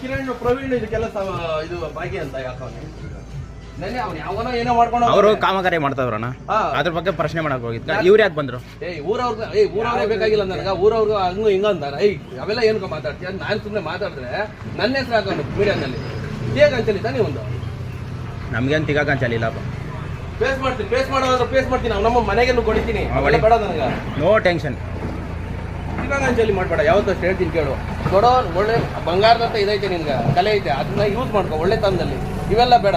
ಕಿರಣ್ ಪ್ರವೀಣ್ ಇದಕ್ಕೆಲ್ಲ ಇದು ಭಾಗ್ಯ ಅಂತ ಯಾಕವನೇ ನೆನ್ನೆ ಅವ್ನು ಯಾವನೋ ಏನೋ ಮಾಡ್ಕೊಂಡು ಅವರು ಕಾಮಗಾರಿ ಮಾಡ್ತಾವ್ರಣ್ಣ. ಅದ್ರ ಬಗ್ಗೆ ಪ್ರಶ್ನೆ ಮಾಡಕ್ ಹೋಗಿದ್ದ. ಇವ್ರು ಯಾಕೆ ಬಂದ್ರು? ಊರವ್ರಿಗೆ ಬೇಕಾಗಿಲ್ಲ ನನಗ, ಊರವ್ರಿಗೆ ಹಂಗ ಹಿಂಗ ಅಂತಾರ. ಅವೆಲ್ಲ ಏನಕ್ಕ ಮಾತಾಡ್ತೀಯ? ನಾನು ಸುಮ್ಮನೆ ಮಾತಾಡಿದ್ರೆ ನನ್ನ ಹೆಸರು ಹಾಕೋದು ಮೀಡಿಯಾನಲ್ಲಿ ಹೇಗೆ ಅಂಚಲಿತ ನೀವೊಂದು ನಮ್ಗೇನು ತಿಗಾಕ ಅಂಚಲಿಲ್ಲ. ಫೇಸ್ ಮಾಡೋದ್ರೆ ಫೇಸ್ ಮಾಡ್ತೀನಿ. ನಮ್ಮ ಮನೆಗೆಲ್ಲೂ ಕೊಡಿತೀನಿ. ಅವೆಲ್ಲ ಬೇಡ ನನಗ. No tension. ತಿಗಾಕ ಅಂಚಲಿ ಮಾಡ್ಬೇಡ. ಯಾವತ್ತಷ್ಟು ಹೇಳ್ತೀನಿ ಕೇಳು. ಕೊಡೋ ಒಳ್ಳೆ ಬಂಗಾರದಂತ ಇದೈತೆ ನಿನ್ಗೆ, ಕಲೆ ಐತೆ, ಅದನ್ನ ಯೂಸ್ ಮಾಡ್ಕೊ ಒಳ್ಳೆ ತನದಲ್ಲಿ. ಇವೆಲ್ಲ ಬೇಡ.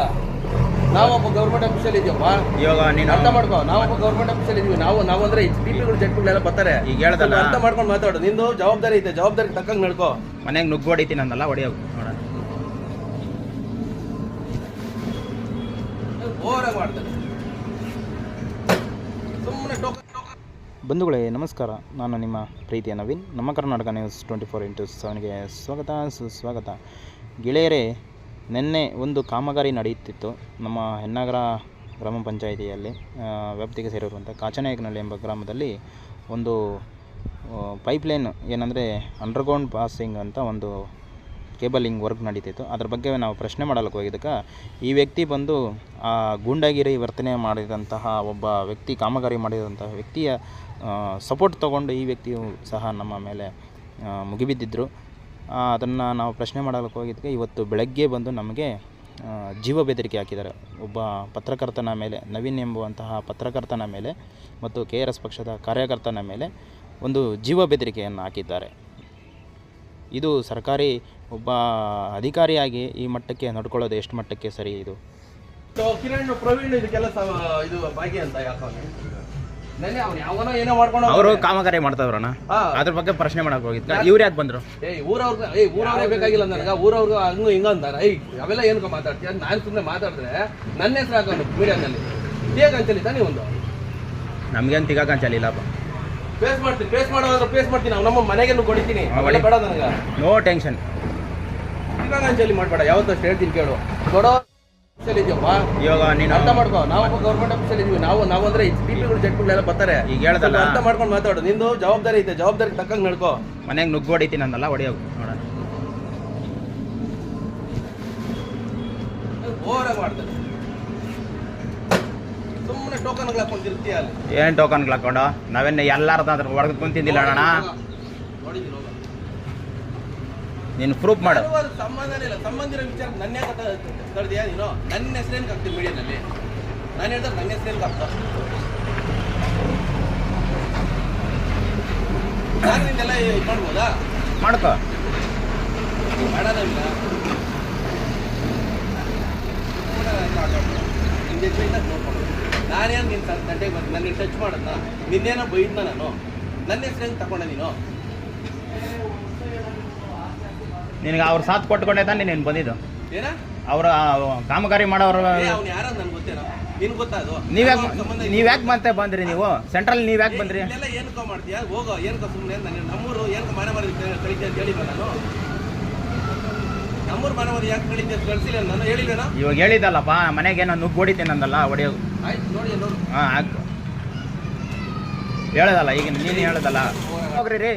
ನಾವೊಬ್ಬ ಗೌರ್ಮೆಂಟ್ ಆಫೀಸಲ್ಲಿ ಇದೀವಪ್ಪ. ಇವಾಗ ನೀನು ಅರ್ಥ ಮಾಡ್ಕೋ. ನಾವೊಬ್ಬ ಗೌರ್ಮೆಂಟ್ ಆಫೀಸಲ್ಲಿ ಇದೀವಿ. ನಾವು ಅಂದ್ರೆ ಡಿಪಿಗಳು ಜಟ್ಗಳು ಬರ್ತಾರೆ. ಈಗ ಹೇಳ್ದಲ್ಲ, ಅರ್ಥ ಮಾಡ್ಕೊಂಡು ಮಾತಾಡು. ನಿಂದು ಜವಾಬ್ದಾರಿ ಐತೆ, ಜವಾಬ್ದಾರಿ ತಕ್ಕಂಗೆ ನಡ್ಕೋ. ಮನೆಗೆ ನುಗ್ಗು ಹೊಡಿತೀನಿ ಅಂದಲ್ಲ, ಹೊಡಿಯೋದು ನೋಡೋಣ. ಓವರಾಗಿ ಮಾಡ್ತಾರೆ ಸುಮ್ಮನೆ ಟೋಕನ್. ಬಂಧುಗಳೇ ನಮಸ್ಕಾರ, ನಾನು ನಿಮ್ಮ ಪ್ರೀತಿಯ ನವೀನ್. ನಮ್ಮ ಕರ್ನಾಟಕ ನ್ಯೂಸ್ 24x7ಗೆ ಸ್ವಾಗತ, ಸುಸ್ವಾಗತ. ಗೆಳೆಯರೇ, ನಿನ್ನೆ ಒಂದು ಕಾಮಗಾರಿ ನಡೆಯುತ್ತಿತ್ತು ನಮ್ಮ ಹೆನ್ನಾಗರ ಗ್ರಾಮ ಪಂಚಾಯಿತಿಯಲ್ಲಿ ವ್ಯಾಪ್ತಿಗೆ ಸೇರಿರುವಂಥ ಕಾಚನಾಯಕನಹಳ್ಳಿ ಎಂಬ ಗ್ರಾಮದಲ್ಲಿ ಒಂದು ಪೈಪ್ಲೈನ್ ಏನಂದರೆ ಅಂಡರ್ಗ್ರೌಂಡ್ ಪಾಸಿಂಗ್ ಅಂತ ಒಂದು ಕೇಬಲಿಂಗ್ ವರ್ಕ್ ನಡೀತಿತ್ತು. ಅದ್ರ ಬಗ್ಗೆ ನಾವು ಪ್ರಶ್ನೆ ಮಾಡಲಿಕ್ಕೆ ಹೋಗಿದ್ದಕ್ಕೆ ಈ ವ್ಯಕ್ತಿ ಬಂದು ಆ ಗೂಂಡಾಗಿರಿ ವರ್ತನೆ ಮಾಡಿದಂತಹ ಒಬ್ಬ ವ್ಯಕ್ತಿ, ಕಾಮಗಾರಿ ಮಾಡಿದಂತಹ ವ್ಯಕ್ತಿಯ ಸಪೋರ್ಟ್ ತೊಗೊಂಡು ಈ ವ್ಯಕ್ತಿಯು ಸಹ ನಮ್ಮ ಮೇಲೆ ಮುಗಿಬಿದ್ದಿದ್ದರು. ಅದನ್ನು ನಾವು ಪ್ರಶ್ನೆ ಮಾಡಲಿಕ್ಕೆ ಹೋಗಿದ್ದಕ್ಕೆ ಇವತ್ತು ಬೆಳಗ್ಗೆ ಬಂದು ನಮಗೆ ಜೀವ ಬೆದರಿಕೆ ಹಾಕಿದ್ದಾರೆ. ಒಬ್ಬ ಪತ್ರಕರ್ತನ ಮೇಲೆ, ನವೀನ್ ಎಂಬುವಂತಹ ಪತ್ರಕರ್ತನ ಮೇಲೆ ಮತ್ತು KRS ಪಕ್ಷದ ಕಾರ್ಯಕರ್ತನ ಮೇಲೆ ಒಂದು ಜೀವ ಬೆದರಿಕೆಯನ್ನು ಹಾಕಿದ್ದಾರೆ. ಇದು ಸರ್ಕಾರಿ ಒಬ್ಬ ಅಧಿಕಾರಿಯಾಗಿ ಈ ಮಟ್ಟಕ್ಕೆ ನಡ್ಕೊಳ್ಳೋದು ಎಷ್ಟು ಮಟ್ಟಕ್ಕೆ ಸರಿ? ಇದು ಕಿರಣ್ ಪ್ರವೀಣ್ ಇದಕ್ಕೆಲ್ಲ ಇದು ಭಾಗ್ಯ ಅಂತ ಯಾಕವನೇ ನೆನ್ನೆ ಅವ್ನು ಯಾವನೋ ಏನೋ ಮಾಡ್ಕೊಂಡು ಅವರು ಕಾಮಗಾರಿ ಮಾಡ್ತಾವ್ರಣ್ಣ. ಅದ್ರ ಬಗ್ಗೆ ಪ್ರಶ್ನೆ ಮಾಡಕ್ ಹೋಗಿದ್ದ. ಇವ್ರು ಯಾಕೆ ಬಂದ್ರು? ಊರವ್ರಿಗೆ ಬೇಕಾಗಿಲ್ಲ ನನಗ, ಊರವ್ರಿಗೆ ಹಂಗ ಹಿಂಗ ಅಂತಾರ. ಅವೆಲ್ಲ ಏನಕ್ಕ ಮಾತಾಡ್ತೀಯ? ನಾನು ಸುಮ್ಮನೆ ಮಾತಾಡಿದ್ರೆ ನನ್ನ ಹೆಸರು ಹಾಕೋದು ಮೀಡಿಯಾನಲ್ಲಿ ಹೇಗೆ ಅಂಚಲಿತ ನೀವೊಂದು ನಮ್ಗೇನು ತಿಗಾಕ ಅಂಚಲಿಲ್ಲ. ಫೇಸ್ ಮಾಡೋದ್ರೆ ಫೇಸ್ ಮಾಡ್ತೀನಿ. ನಮ್ಮ ಮನೆಗೆಲ್ಲೂ ಕೊಡಿತೀನಿ. ಅವೆಲ್ಲ ಬೇಡ ನನಗ. No tension. ತಿಗಾಕ ಅಂಚಲಿ ಮಾಡ್ಬೇಡ. ಯಾವತ್ತಷ್ಟು ಹೇಳ್ತೀನಿ ಕೇಳು. ಕೊಡೋ ಇದೀವಪ್ಪ. ಇವಾಗ ನೀನು ಅರ್ಥ ಮಾಡ್ಕೋ. ನಾವೊಬ್ಬ ಗೌರ್ಮೆಂಟ್ ಆಫೀಸಲ್ಲಿ ಇದೀವಿ. ನಾವು ಅಂದ್ರೆ ಡಿಪಿಗಳು ಜಟ್ಗಳೆಲ್ಲ ಬರ್ತಾರೆ. ಈಗ ಹೇಳ್ದಲ್ಲ, ಅರ್ಥ ಮಾಡ್ಕೊಂಡು ಮಾತಾಡು. ನಿಂದು ಜವಾಬ್ದಾರಿ ಐತೆ, ಜವಾಬ್ದಾರಿ ತಕ್ಕಂಗೆ ನಡ್ಕೋ. ಮನೆಗೆ ನುಗ್ಗು ಹೊಡಿತೀನಿ ಅಂದಲ್ಲ, ಹೊಡಿಯೋದು ನೋಡೋಣ. ಓವರಾಗಿ ಮಾಡ್ತಾರೆ ಸುಮ್ಮನೆ ಟೋಕನ್ಗಳು ಹಾಕೊಂಡಿರ್ತೀಯ ಅಲ್ಲಿ. ಏನು ಟೋಕನ್ಗಳು ಹಾಕೊಂಡು ನಾವೇನು ಎಲ್ಲಾರ್ದ ಅದ್ರ ಹೊಡೆದು ಕುಂತಿದ್ದಿಲ್ಲ ಅಣ್ಣ. ನೀನು ಪ್ರೂಫ್ ಮಾಡು. ಸಂಬಂಧನೇ ಇಲ್ಲ. ಸಂಬಂಧಿರೋ ವಿಚಾರ ನನ್ನ ಕರೆದಿಯಾ ನೀನು? ನನ್ನ ಹೆಸರೇನು ಹಾಕ್ತೀನಿ ಮೀಡಿಯಾದಲ್ಲಿ? ನಾನು ಹೇಳ್ದಾಗ ನನ್ನ ಹೆಸರೇನು ಹಾಕ್ತಾ? ನಾನು ನಿಂದೆಲ್ಲ ಇದು ಮಾಡ್ಬೋದಾ? ಮಾಡ್ಕೋ. ಮಾಡೋದಿಲ್ಲ. ನಿಂಗೆ ನೋಡ್ಕೊಂಡು ನಾನೇನು ನಿನ್ನ ತಂಟೆಗೆ ಬಂದು ನನ್ನ ಟಚ್ ಮಾಡೋದನ್ನ ನಿನ್ನೇನೋ ಬೈದ್ನ ನಾನು? ನನ್ನ ಹೆಸರೇನು ತಗೊಂಡೆ ನೀನು? ನಿನಗೆ ಅವ್ರು ಸಾಥ್ ಕೊಟ್ಕೊಂಡೆ ತಾನೆ ನೀನು ಬಂದಿದ್ದು? ಏನ ಅವರ ಕಾಮಗಾರಿ ಮಾಡೋರು ಅವ್ನು ಯಾರ ನನ್ಗೆ ಗೊತ್ತೇನೋ? ನಿನ್ ಗೊತ್ತಾ ಅದು? ನೀವ್ಯಾಕೆ ಮತ್ತೆ ಬಂದ್ರಿ? ನೀವು ಸೆಂಟ್ರಲ್ ನೀವ್ಯಾಕೆ ಬಂದ್ರಿ? ಎಲ್ಲ ಏನಕ್ಕೋ ಮಾಡ್ತೀಯಾ? ಹೋಗೋ. ಏನಕ್ಕೋ ಸುಮ್ಮನೆ ನಮ್ಮೂರು ಏನಕ್ಕೆ ಮನೆ ಕಳಿತೀಯ ಅಂತ ಹೇಳಿಲ್ಲ ನಾನು? ನಮ್ಮೂರು ಮನೆ ಯಾಕೆ ಕಳಿತೀಯ ಅಂತ ಕಳಿಸಿಲ್ಲ ನಾನು? ಹೇಳಿಲ್ಲೇನೋ? ಇವಾಗ ಹೇಳಿದಲ್ಲಪ್ಪ, ಮನೆಗೇನೋ ನುಗ್ಗು ಹೊಡಿತೀನಿ ಅಂದಲ್ಲ, ಹೊಡಿಯೋದು. ಆಯ್ತು ನೋಡಿ ನೋಡು. ಹಾಂ ಆಯ್ತು, ಹೇಳೋದಲ್ಲ ಈಗ ನೀನು ಹೇಳೋದಲ್ಲ. ಹೋಗ್ರಿ ರೀ.